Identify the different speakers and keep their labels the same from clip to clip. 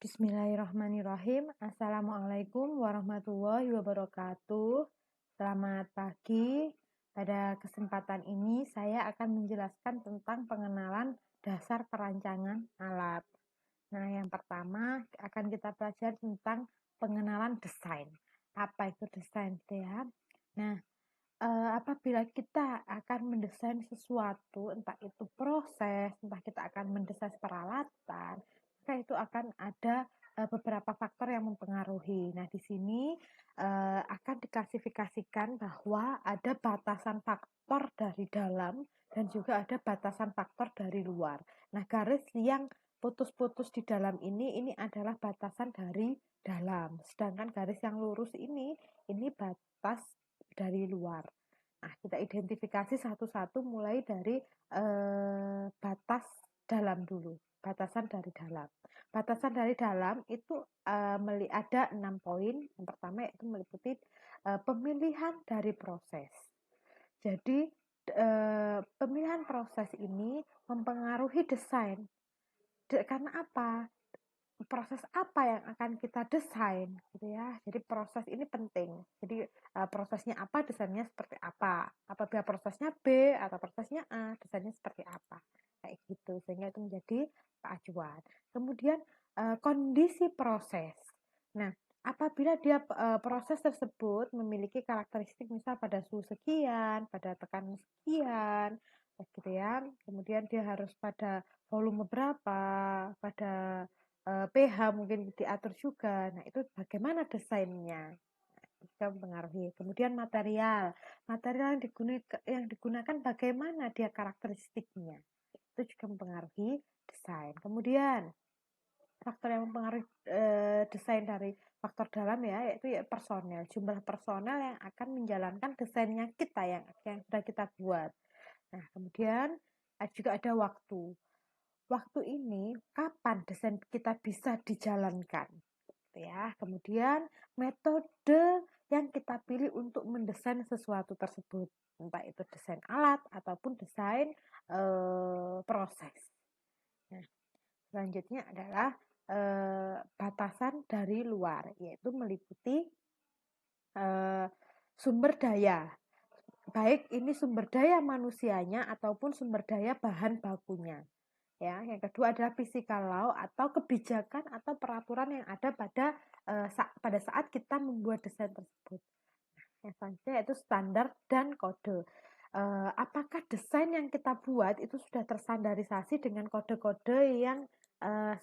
Speaker 1: Bismillahirrahmanirrahim. Assalamualaikum warahmatullahi wabarakatuh. Selamat pagi. Pada kesempatan ini saya akan menjelaskan tentang pengenalan dasar perancangan alat. Nah, yang pertama akan kita pelajari tentang pengenalan desain. Apa itu desain, gitu ya? Nah, apabila kita akan mendesain sesuatu, entah itu proses, entah kita akan mendesain peralatan, maka itu akan ada beberapa faktor yang mempengaruhi. Nah, di sini akan diklasifikasikan bahwa ada batasan faktor dari dalam dan juga ada batasan faktor dari luar. Nah, garis yang putus-putus di dalam ini adalah batasan dari dalam. Sedangkan garis yang lurus ini batas dari luar. Nah, kita identifikasi satu-satu mulai dari batas dalam dulu. Batasan dari dalam. Batasan dari dalam itu ada 6 poin. Yang pertama itu meliputi pemilihan dari proses. Jadi pemilihan proses ini mempengaruhi desain. Karena apa? Proses apa yang akan kita desain gitu ya. Jadi proses ini penting. Jadi prosesnya apa, desainnya seperti apa. Apabila prosesnya B atau prosesnya A, desainnya seperti apa. Kayak gitu. Sehingga itu menjadi acuan. Kemudian kondisi proses. Nah, apabila dia proses tersebut memiliki karakteristik misal pada suhu sekian, pada tekanan sekian, gitu ya. Kemudian dia harus pada volume berapa, pada pH mungkin diatur juga. Nah, itu bagaimana desainnya? Juga mempengaruhi. Kemudian material. Material yang digunakan bagaimana dia karakteristiknya. Itu juga mempengaruhi desain. Kemudian faktor yang mempengaruhi desain dari faktor dalam ya, yaitu personel. Jumlah personel yang akan menjalankan desainnya kita yang sudah kita buat. Nah, kemudian juga ada waktu. Waktu ini kapan desain kita bisa dijalankan, ya. Kemudian metode yang kita pilih untuk mendesain sesuatu tersebut, entah itu desain alat ataupun desain proses. Nah, selanjutnya adalah batasan dari luar, yaitu meliputi sumber daya, baik ini sumber daya manusianya ataupun sumber daya bahan bakunya. Ya, yang kedua adalah physical law atau kebijakan atau peraturan yang ada pada saat kita membuat desain tersebut. Yang selanjutnya yaitu standar dan kode. Apakah desain yang kita buat itu sudah terstandarisasi dengan kode-kode yang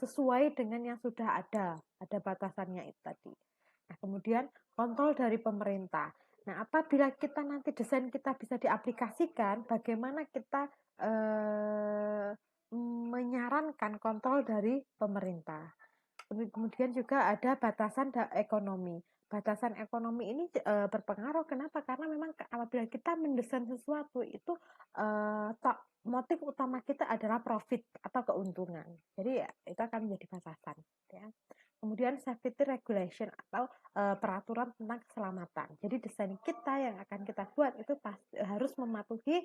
Speaker 1: sesuai dengan yang sudah ada batasannya itu tadi. Nah, kemudian kontrol dari pemerintah. Nah, apabila kita nanti desain kita bisa diaplikasikan, bagaimana kita menyarankan kontrol dari pemerintah. Kemudian juga ada batasan ekonomi. Batasan ekonomi ini berpengaruh. Kenapa? Karena memang apabila kita mendesain sesuatu itu motif utama kita adalah profit atau keuntungan. Jadi ya, itu akan menjadi batasan. Ya. Kemudian safety regulation atau peraturan tentang keselamatan. Jadi desain kita yang akan kita buat itu harus mematuhi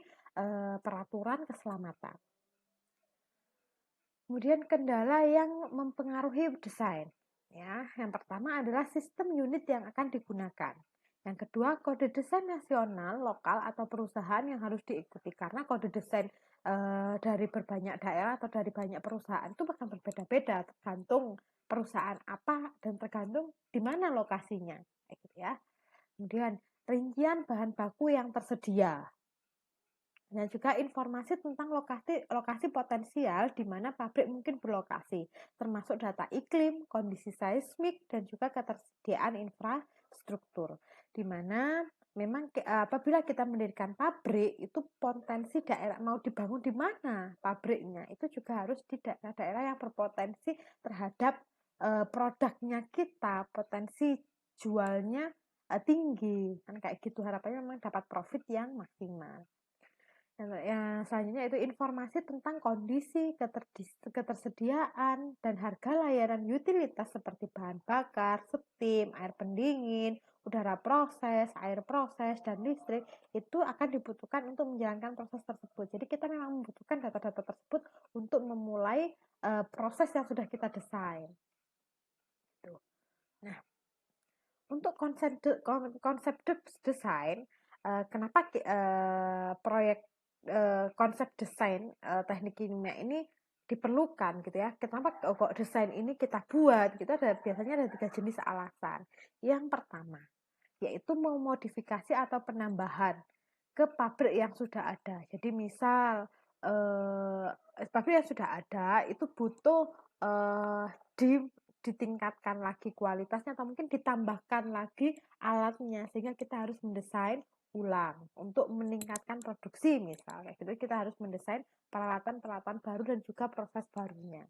Speaker 1: peraturan keselamatan. Kemudian kendala yang mempengaruhi desain. Ya, yang pertama adalah sistem unit yang akan digunakan. Yang kedua, kode desain nasional, lokal atau perusahaan yang harus diikuti karena kode desain dari berbanyak daerah atau dari banyak perusahaan itu akan berbeda-beda tergantung perusahaan apa dan tergantung di mana lokasinya, gitu ya. Kemudian rincian bahan baku yang tersedia. Dan juga informasi tentang lokasi potensial di mana pabrik mungkin berlokasi, termasuk data iklim, kondisi seismik, dan juga ketersediaan infrastruktur. Di mana memang apabila kita mendirikan pabrik, itu potensi daerah mau dibangun di mana pabriknya, itu juga harus di daerah-daerah yang berpotensi terhadap produknya kita, potensi jualnya tinggi. Kan kayak gitu, harapannya memang dapat profit yang maksimal. Yang selanjutnya itu informasi tentang kondisi ketersediaan dan harga layanan utilitas seperti bahan bakar, steam, air pendingin, udara proses, air proses, dan listrik itu akan dibutuhkan untuk menjalankan proses tersebut. Jadi kita memang membutuhkan data-data tersebut untuk memulai proses yang sudah kita desain. Untuk konsep desain, kenapa proyek konsep desain teknik kimia ini diperlukan gitu ya? Kenapa kok desain ini kita buat? Kita biasanya ada 3 jenis alasan. Yang pertama, yaitu memodifikasi atau penambahan ke pabrik yang sudah ada. Jadi misal pabrik yang sudah ada itu butuh ditingkatkan lagi kualitasnya atau mungkin ditambahkan lagi alatnya, sehingga kita harus mendesain ulang untuk meningkatkan produksi misalnya. Gitu kita harus mendesain peralatan-peralatan baru dan juga proses barunya.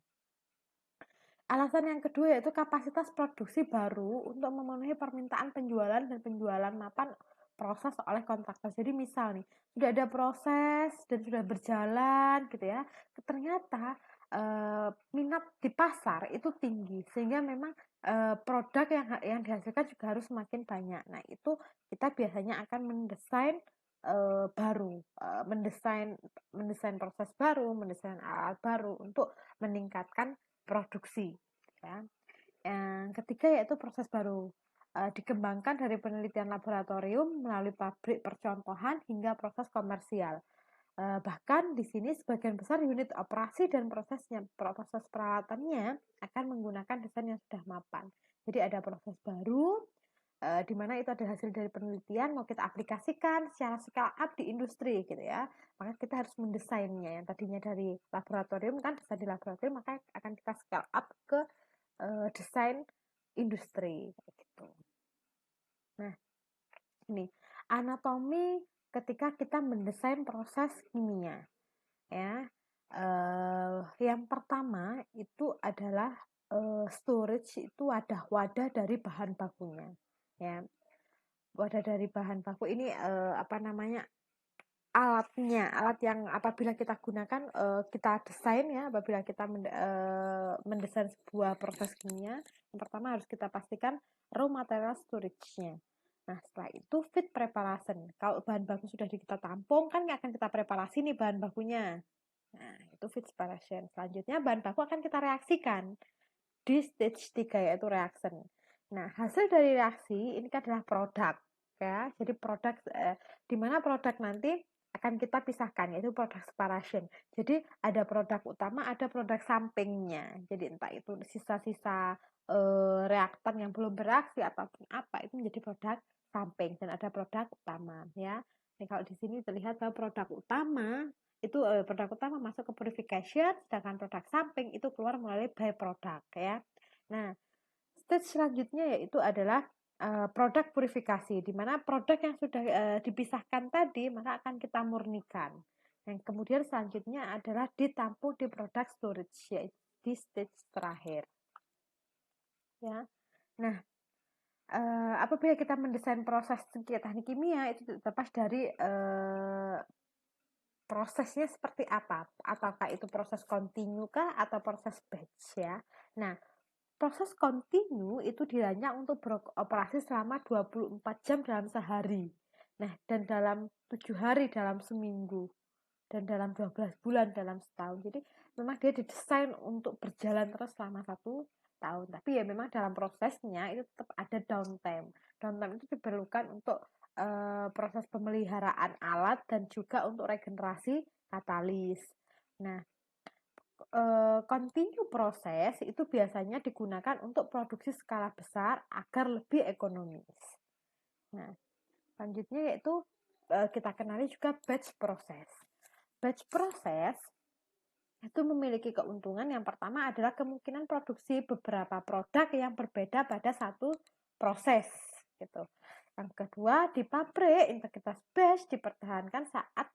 Speaker 1: Alasan yang kedua yaitu kapasitas produksi baru untuk memenuhi permintaan penjualan dan penjualan mapan proses oleh kontraktor. Jadi misal nih, sudah ada proses dan sudah berjalan gitu ya. Ternyata minat di pasar itu tinggi sehingga memang produk yang dihasilkan juga harus semakin banyak. Nah, itu kita biasanya akan mendesain baru, mendesain proses baru, mendesain alat baru untuk meningkatkan produksi. Ya. Yang ketiga yaitu proses baru, dikembangkan dari penelitian laboratorium melalui pabrik percontohan hingga proses komersial. Bahkan di sini sebagian besar unit operasi dan proses peralatannya akan menggunakan desain yang sudah mapan. Jadi ada proses baru, di mana itu ada hasil dari penelitian mau kita aplikasikan secara scale up di industri gitu ya. Maka kita harus mendesainnya, yang tadinya dari laboratorium kan desain di laboratorium, maka akan kita scale up ke desain industri gitu. Nah, ini anatomi ketika kita mendesain proses kimia ya. Yang pertama itu adalah storage, itu wadah dari bahan bakunya ya. Wadah dari bahan baku ini alat yang apabila kita gunakan, kita desain ya, apabila kita mendesain sebuah proses kimia, yang pertama harus kita pastikan raw material storage-nya. Nah, setelah itu feed preparation. Kalau bahan baku sudah kita tampung, kan akan kita preparasi nih bahan bakunya. Nah, itu feed preparation. Selanjutnya bahan baku akan kita reaksikan di stage 3 yaitu reaction. Nah, hasil dari reaksi ini adalah produk ya. Jadi produk di mana produk nanti akan kita pisahkan yaitu produk separation. Jadi ada produk utama, ada produk sampingnya. Jadi entah itu sisa-sisa reaktan yang belum bereaksi ataupun apa itu menjadi produk samping dan ada produk utama ya. Ini kalau di sini terlihat bahwa produk utama itu produk utama masuk ke purification, sedangkan produk samping itu keluar melalui byproduct ya. Nah, stage selanjutnya yaitu adalah produk purifikasi, di mana produk yang sudah dipisahkan tadi maka akan kita murnikan. Yang kemudian selanjutnya adalah ditampung di produk storage, yaitu di stage terakhir. Ya. Nah, apabila kita mendesain proses teknik kimia itu terlepas dari prosesnya seperti apa, ataukah itu proses kontinu kah atau proses batch ya. Nah, proses kontinu itu dirancang untuk beroperasi selama 24 jam dalam sehari. Nah, dan dalam 7 hari dalam seminggu dan dalam 12 bulan dalam setahun. Jadi memang dia didesain untuk berjalan terus selama 1 tahun. Tapi ya memang dalam prosesnya itu tetap ada downtime. Downtime itu diperlukan untuk proses pemeliharaan alat dan juga untuk regenerasi katalis. Nah, continue proses itu biasanya digunakan untuk produksi skala besar agar lebih ekonomis. Nah, selanjutnya yaitu kita kenali juga batch proses. Batch proses itu memiliki keuntungan. Yang pertama adalah kemungkinan produksi beberapa produk yang berbeda pada satu proses gitu. Yang kedua, di pabrik integritas batch dipertahankan saat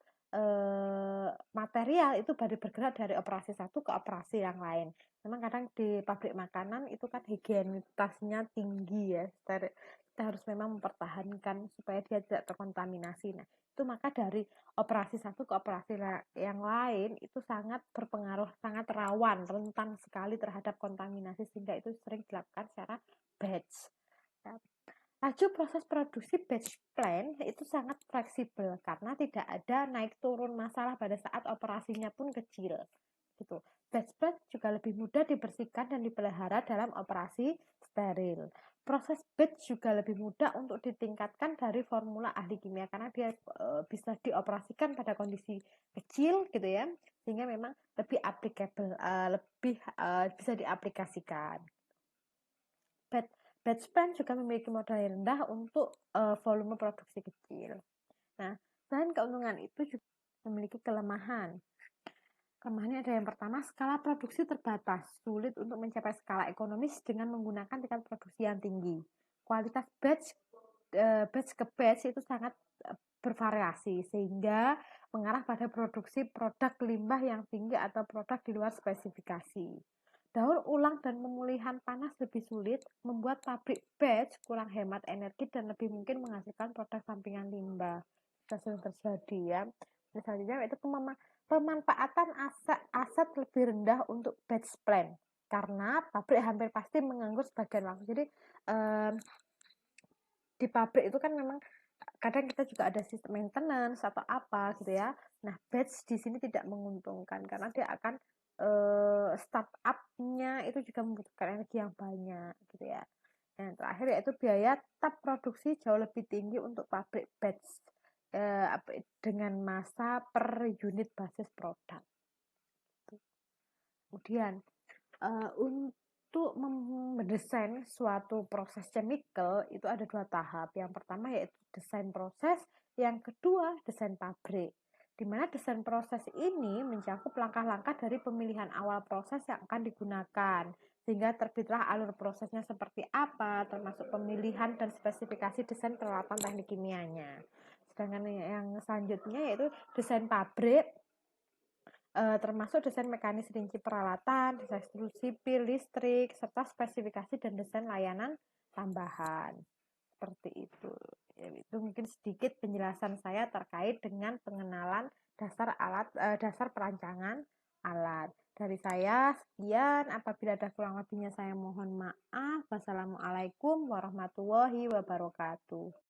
Speaker 1: material itu baru bergerak dari operasi satu ke operasi yang lain. Memang kadang di pabrik makanan itu kan higienitasnya tinggi ya. Kita harus memang mempertahankan supaya dia tidak terkontaminasi. Nah, itu maka dari operasi satu ke operasi yang lain itu sangat berpengaruh, sangat rawan, rentan sekali terhadap kontaminasi, sehingga itu sering dilakukan secara batch. Laju proses produksi batch plan itu sangat fleksibel karena tidak ada naik turun masalah pada saat operasinya pun kecil gitu. Batch plant juga lebih mudah dibersihkan dan dipelihara dalam operasi steril. Proses batch juga lebih mudah untuk ditingkatkan dari formula ahli kimia karena dia bisa dioperasikan pada kondisi kecil gitu ya, sehingga memang lebih applicable, lebih bisa diaplikasikan. Batch plant juga memiliki modal yang rendah untuk volume produksi kecil. Nah, selain keuntungan itu juga memiliki kelemahan. Kelemahannya ada yang pertama, skala produksi terbatas, sulit untuk mencapai skala ekonomis dengan menggunakan tingkat produksi yang tinggi. Kualitas batch ke batch itu sangat bervariasi sehingga mengarah pada produksi produk limbah yang tinggi atau produk di luar spesifikasi. Daur ulang dan pemulihan panas lebih sulit, membuat pabrik batch kurang hemat energi dan lebih mungkin menghasilkan produk sampingan limbah. Sering terjadi ya. Selanjutnya itu pemanfaatan aset lebih rendah untuk batch plant karena pabrik hampir pasti menganggur sebagian waktu. Jadi di pabrik itu kan memang kadang kita juga ada sistem maintenance atau apa gitu ya. Nah, batch di sini tidak menguntungkan karena dia akan startup-nya itu juga membutuhkan energi yang banyak gitu ya. Dan terakhir yaitu biaya tetap produksi jauh lebih tinggi untuk pabrik batch dengan masa per unit basis produk. Kemudian untuk mendesain suatu proses chemical itu ada 2 tahap. Yang pertama yaitu desain proses, yang kedua desain pabrik. Di mana desain proses ini mencakup langkah-langkah dari pemilihan awal proses yang akan digunakan, sehingga terbitlah alur prosesnya seperti apa, termasuk pemilihan dan spesifikasi desain peralatan teknik kimianya. Sedangkan yang selanjutnya yaitu desain pabrik, termasuk desain mekanis rinci peralatan, desain struktur sipil, listrik, serta spesifikasi dan desain layanan tambahan. Seperti itu. Ya, itu mungkin sedikit penjelasan saya terkait dengan pengenalan dasar perancangan alat. Dari saya sekian, apabila ada kurang lebihnya saya mohon maaf. Wassalamualaikum warahmatullahi wabarakatuh.